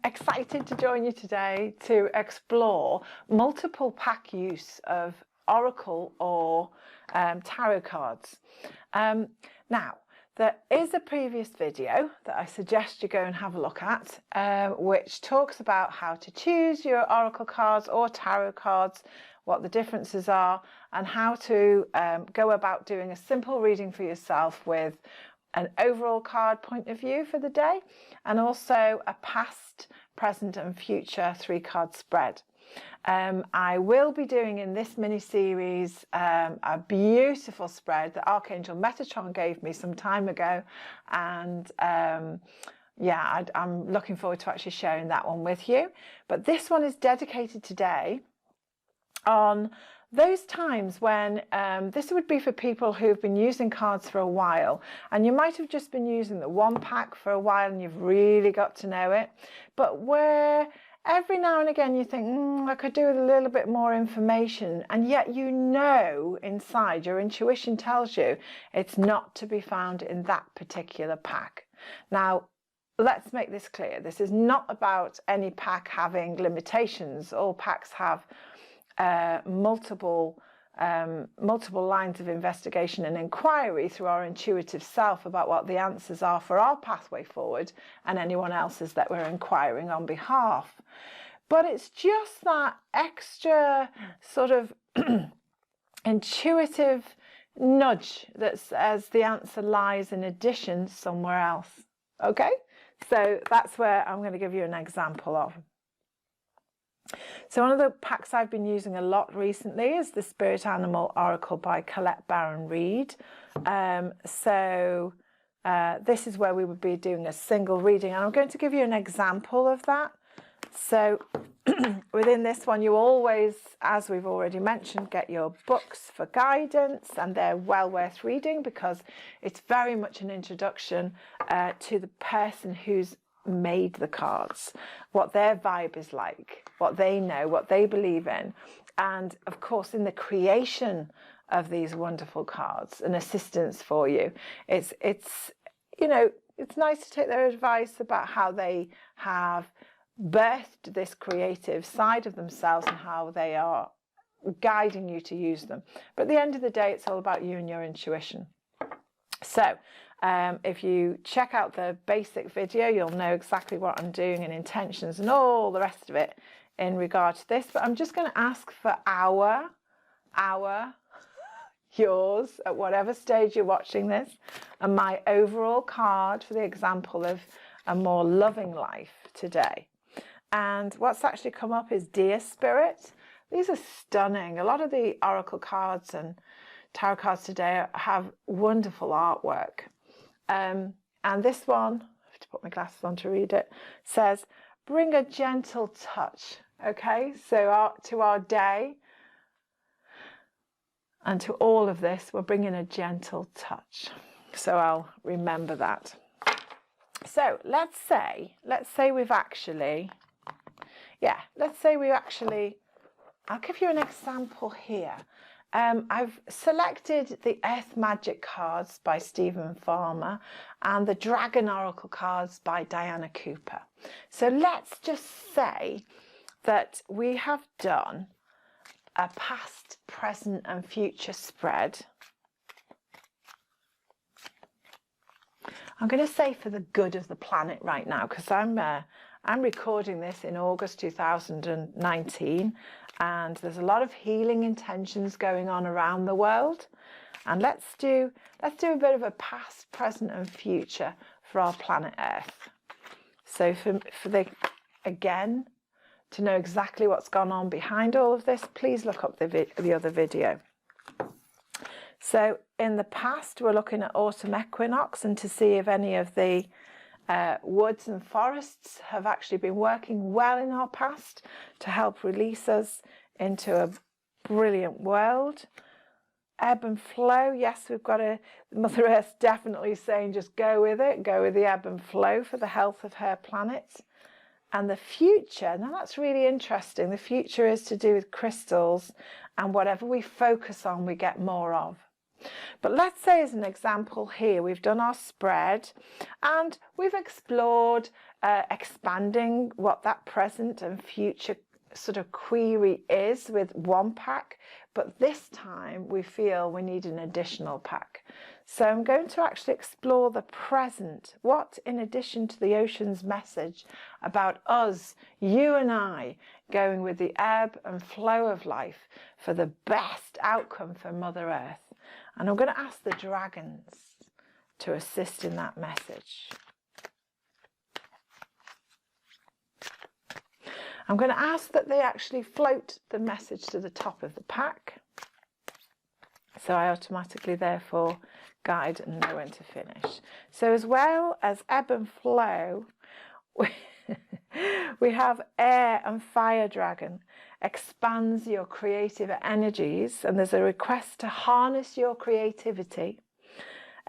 Excited to join you today to explore multiple pack use of Oracle or tarot cards. Now, there is a previous video that I suggest you go and have a look at, which talks about how to choose your Oracle cards or tarot cards, what the differences are, and how to go about doing a simple reading for yourself with an overall card point of view for the day, and also a past, present and future 3-card spread. I will be doing in this mini-series a beautiful spread that Archangel Metatron gave me some time ago, and yeah, I'm looking forward to actually sharing that one with you. But this one is dedicated today on those times when this would be for people who've been using cards for a while, and you might have just been using the one pack for a while and you've really got to know it, but where every now and again you think, I could do with a little bit more information, and yet you know inside, your intuition tells you it's not to be found in that particular pack. Now, let's make this clear. This is not about any pack having limitations. All packs have multiple lines of investigation and inquiry through our intuitive self about what the answers are for our pathway forward and anyone else's that we're inquiring on behalf. But it's just that extra sort of intuitive nudge that says the answer lies in addition somewhere else. Okay, so that's where I'm going to give you an example of. So one of the packs I've been using a lot recently is the Spirit Animal Oracle by Colette Baron Reid. This is where we would be doing a single reading, and I'm going to give you an example of that. So within this one, you always, as we've already mentioned, get your books for guidance, and they're well worth reading because it's very much an introduction to the person who's made the cards, what their vibe is like, what they know, what they believe in, and of course in the creation of these wonderful cards, an assistance for you. It's you know, it's nice to take their advice about how they have birthed this creative side of themselves and how they are guiding you to use them. But at the end of the day, it's all about you and your intuition. So if you check out the basic video, you'll know exactly what I'm doing and intentions and all the rest of it in regard to this. But I'm just going to ask for yours, at whatever stage you're watching this, and my overall card for the example of a more loving life today. And what's actually come up is Dear Spirit. These are stunning. A lot of the Oracle cards and tarot cards today have wonderful artwork. And this one, I have to put my glasses on to read it, says, bring a gentle touch. Okay, so to our day and to all of this, we're bringing a gentle touch. So I'll remember that. So let's say we've actually, I'll give you an example here. I've selected the Earth Magic cards by Stephen Farmer and the Dragon Oracle cards by Diana Cooper. So let's just say that we have done a past, present and future spread. I'm going to say for the good of the planet right now, because I'm recording this in August 2019, and there's a lot of healing intentions going on around the world. And let's do a bit of a past, present and future for our planet Earth. So again, to know exactly what's gone on behind all of this, please look up the other video. So in the past, we're looking at autumn equinox, and to see if any of the woods and forests have actually been working well in our past to help release us into a brilliant world. Ebb and flow, yes, we've got Mother Earth definitely saying just go with it, go with the ebb and flow for the health of her planet. And the future, now that's really interesting. The future is to do with crystals, and whatever we focus on, we get more of. But let's say, as an example here, we've done our spread and we've explored expanding what that present and future sort of query is with one pack, but this time we feel we need an additional pack. So I'm going to actually explore the present. What, in addition to the ocean's message about us, you and I, going with the ebb and flow of life for the best outcome for Mother Earth. And I'm going to ask the dragons to assist in that message. I'm going to ask that they actually float the message to the top of the pack. So I automatically, therefore, guide and know when to finish. So as well as ebb and flow, we have air and fire dragon. Expands your creative energies, and there's a request to harness your creativity,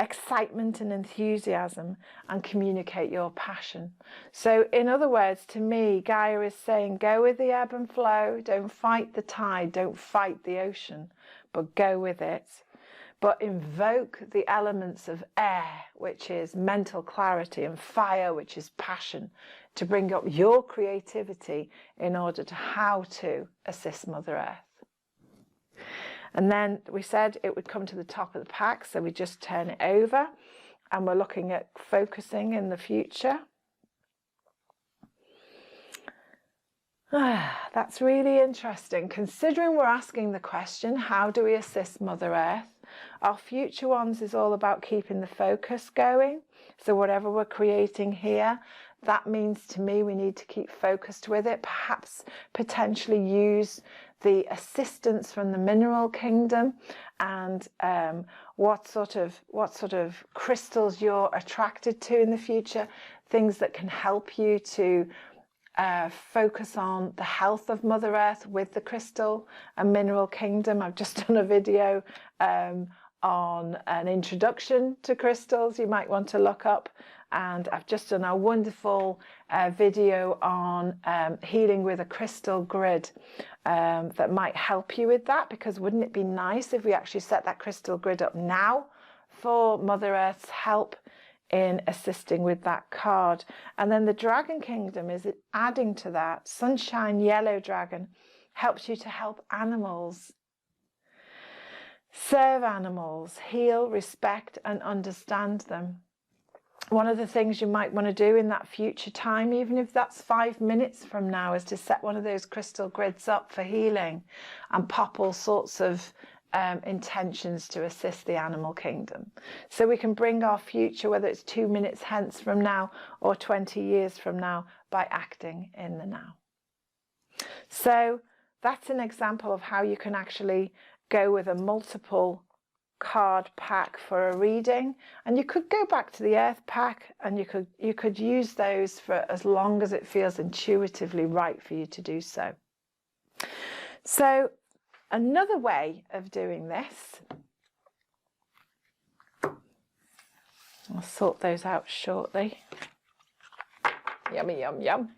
excitement and enthusiasm, and communicate your passion. So in other words, to me, Gaia is saying, go with the ebb and flow, don't fight the tide, don't fight the ocean, but go with it. But invoke the elements of air, which is mental clarity, and fire, which is passion, to bring up your creativity in order to how to assist Mother Earth. And then we said it would come to the top of the pack, so we just turn it over and we're looking at focusing in the future. That's really interesting. Considering we're asking the question, how do we assist Mother Earth? Our future ones is all about keeping the focus going. So whatever we're creating here, that means to me we need to keep focused with it, perhaps potentially use the assistance from the mineral kingdom, and what sort of crystals you're attracted to in the future, things that can help you to focus on the health of Mother Earth with the crystal and mineral kingdom. I've just done a video on an introduction to crystals you might want to look up, and I've just done a wonderful video on healing with a crystal grid that might help you with that, because wouldn't it be nice if we actually set that crystal grid up now for Mother Earth's help in assisting with that card. And then the Dragon Kingdom is adding to that. Sunshine Yellow Dragon helps you to help animals, serve animals, heal, respect and understand them. One of the things you might want to do in that future time, even if that's 5 minutes from now, is to set one of those crystal grids up for healing and pop all sorts of intentions to assist the animal kingdom. So we can bring our future, whether it's 2 minutes hence from now or 20 years from now, by acting in the now. So that's an example of how you can actually go with a multiple card pack for a reading, and you could go back to the earth pack and you could use those for as long as it feels intuitively right for you to do so. So another way of doing this, I'll sort those out shortly, yummy yum yum,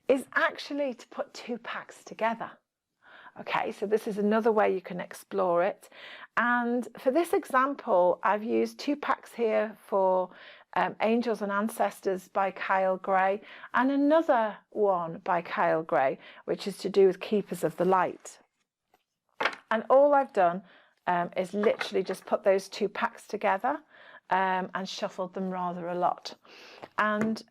is actually to put 2 packs together. Okay, so this is another way you can explore it. And for this example, I've used 2 packs here for Angels and Ancestors by Kyle Gray, and another one by Kyle Gray, which is to do with Keepers of the Light. And all I've done is literally just put those 2 packs together and shuffled them rather a lot. And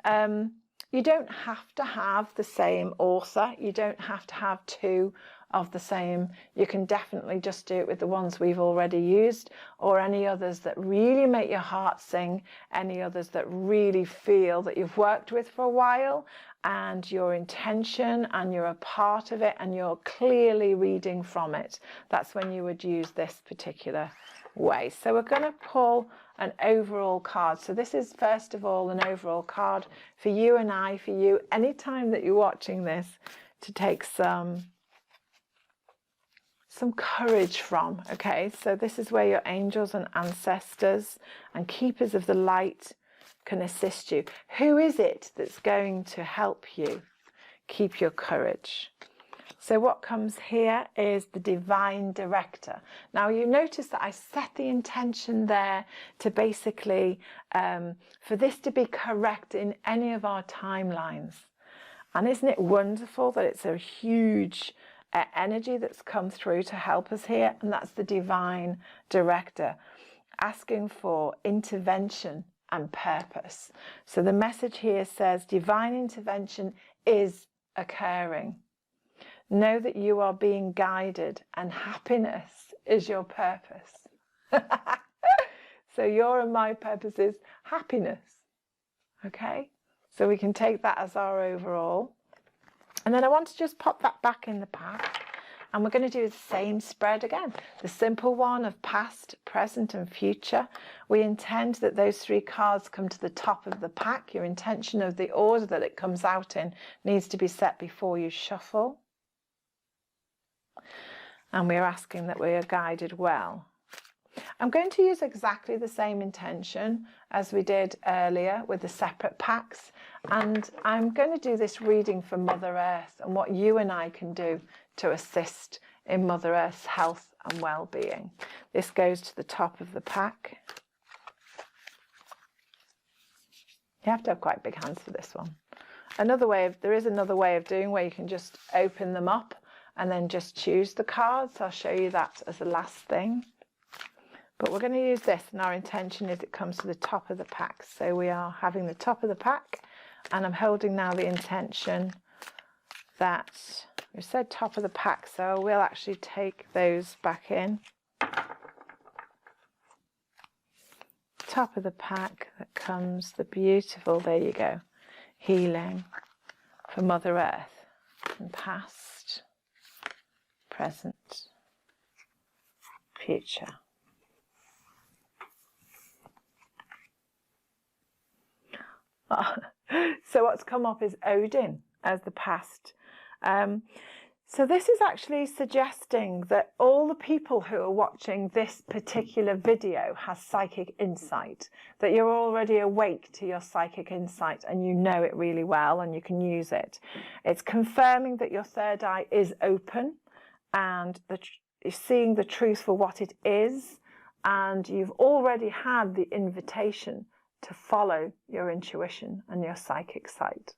you don't have to have the same author. You don't have to have 2 of the same. You can definitely just do it with the ones we've already used, or any others that really make your heart sing, any others that really feel that you've worked with for a while and your intention and you're a part of it and you're clearly reading from it. That's when you would use this particular way. So we're going to pull an overall card. So this is first of all an overall card for you and I, for you anytime that you're watching this, to take some courage from. Okay, so this is where your angels and ancestors and keepers of the light can assist you. Who is it that's going to help you keep your courage? So what comes here is the divine director. Now you notice that I set the intention there to basically, for this to be correct in any of our timelines. And isn't it wonderful that it's a huge energy that's come through to help us here? And that's the divine director, asking for intervention and purpose. So the message here says divine intervention is occurring. Know that you are being guided and happiness is your purpose. So your and my purpose is happiness. Okay, so we can take that as our overall. And then I want to just pop that back in the pack. And we're going to do the same spread again. The simple one of past, present and future. We intend that those 3 cards come to the top of the pack. Your intention of the order that it comes out in needs to be set before you shuffle. And we're asking that we are guided well. I'm going to use exactly the same intention as we did earlier with the separate packs. And I'm going to do this reading for Mother Earth and what you and I can do to assist in Mother Earth's health and well-being. This goes to the top of the pack. You have to have quite big hands for this one. There is another way of doing where you can just open them up and then just choose the cards. I'll show you that as the last thing. But we're going to use this, and our intention is it comes to the top of the pack. So we are having the top of the pack, and I'm holding now the intention that we said top of the pack, so we'll actually take those back in. Top of the pack, that comes the beautiful, there you go, healing for Mother Earth and past, present, future. So what's come up is Odin as the past. So this is actually suggesting that all the people who are watching this particular video has psychic insight, that you're already awake to your psychic insight and you know it really well and you can use it. It's confirming that your third eye is open and you're seeing the truth for what it is, and you've already had the invitation to follow your intuition and your psychic sight.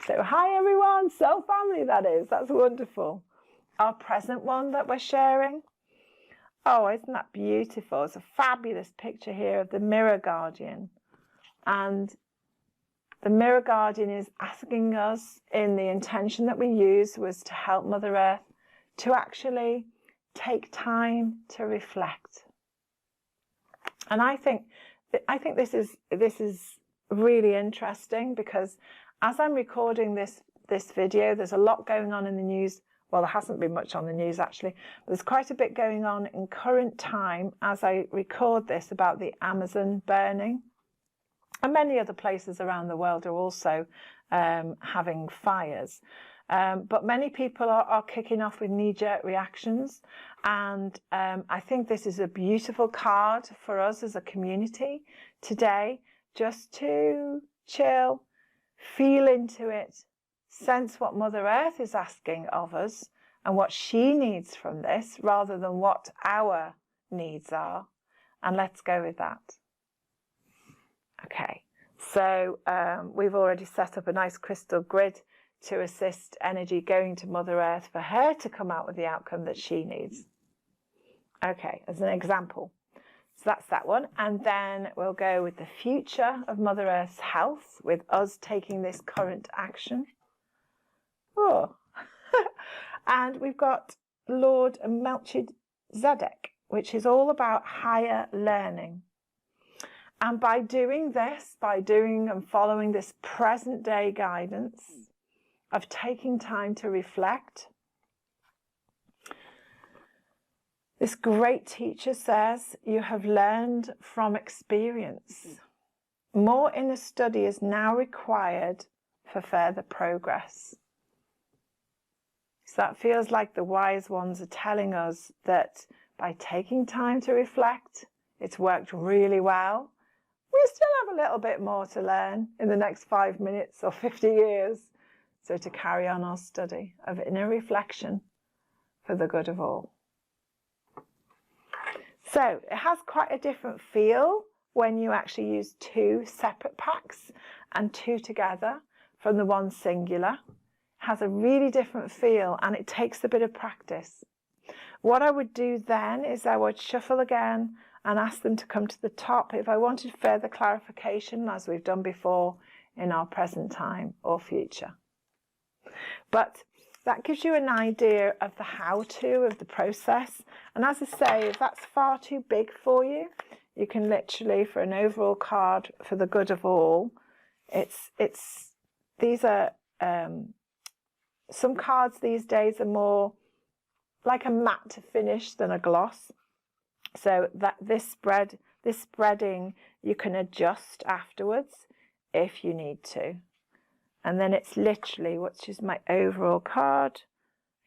So hi everyone, soul family that is, that's wonderful. Our present one that we're sharing. Oh, isn't that beautiful? It's a fabulous picture here of the mirror guardian. And the mirror guardian is asking us, in the intention that we used was to help Mother Earth to actually take time to reflect. And I think this is really interesting, because as I'm recording this video, there's a lot going on in the news. Well, there hasn't been much on the news actually, but there's quite a bit going on in current time as I record this about the Amazon burning. And many other places around the world are also having fires. But many people are kicking off with knee-jerk reactions. And I think this is a beautiful card for us as a community today, just to chill, feel into it, sense what Mother Earth is asking of us and what she needs from this, rather than what our needs are. And let's go with that. Okay, so we've already set up a nice crystal grid to assist energy going to Mother Earth for her to come out with the outcome that she needs. Okay, as an example. So that's that one. And then we'll go with the future of Mother Earth's health, with us taking this current action. Oh, and we've got Lord Melchizedek, which is all about higher learning. And by doing this, by doing and following this present day guidance of taking time to reflect, this great teacher says, you have learned from experience. More inner study is now required for further progress. So that feels like the wise ones are telling us that by taking time to reflect, it's worked really well. We still have a little bit more to learn in the next 5 minutes or 50 years. So to carry on our study of inner reflection for the good of all. So it has quite a different feel when you actually use 2 separate packs and 2 together from the one singular. It has a really different feel and it takes a bit of practice. What I would do then is I would shuffle again and ask them to come to the top if I wanted further clarification, as we've done before in our present time or future. But that gives you an idea of the how-to of the process. And as I say, if that's far too big for you, you can literally, for an overall card for the good of all, these are some cards these days are more like a matte to finish than a gloss. So that this spreading you can adjust afterwards if you need to. And then it's literally, which is my overall card.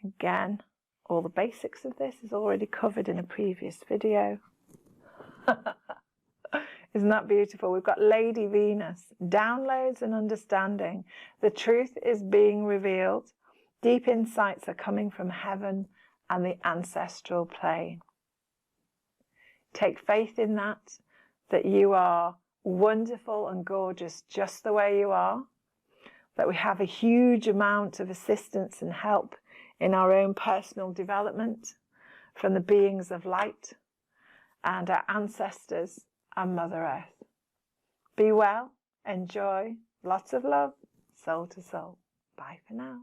Again, all the basics of this is already covered in a previous video. Isn't that beautiful? We've got Lady Venus, downloads and understanding. The truth is being revealed. Deep insights are coming from heaven and the ancestral plane. Take faith in that you are wonderful and gorgeous just the way you are, that we have a huge amount of assistance and help in our own personal development from the beings of light and our ancestors and Mother Earth. Be well, enjoy, lots of love, soul to soul. Bye for now.